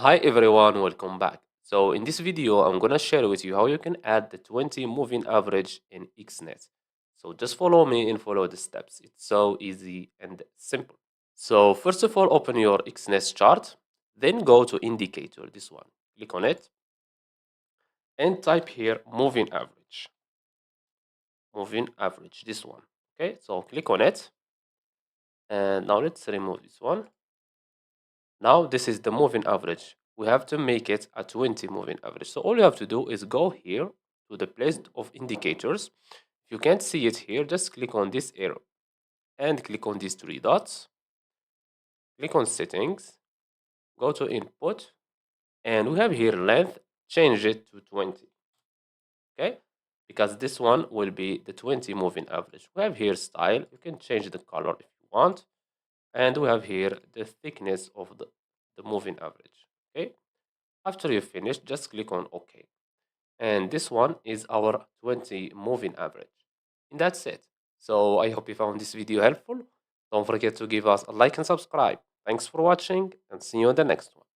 Hi everyone, welcome back. So in this video, I'm gonna share with you how you can add the 20 moving average in Exness. So just follow me and follow the steps. It's so easy and simple. So first of all, open your Exness chart, then go to indicator, this one. Click on it and type here moving average, this one. Okay, so click on it and now let's remove this one. Now this is the moving average. We have to make it a 20 moving average. So all you have to do is go here to the place of indicators. If you can't see it here, just click on this arrow and click on these three dots. Click on settings, go to input, and we have here length, change it to 20. Okay, because this one will be the 20 moving average. We have here style, you can change the color if you want, and we have here the thickness of the moving average. Okay, after you finish, just click on OK. And this one is our 20 moving average. And that's it. So I hope you found this video helpful. Don't forget to give us a like and subscribe. Thanks for watching and see you in the next one.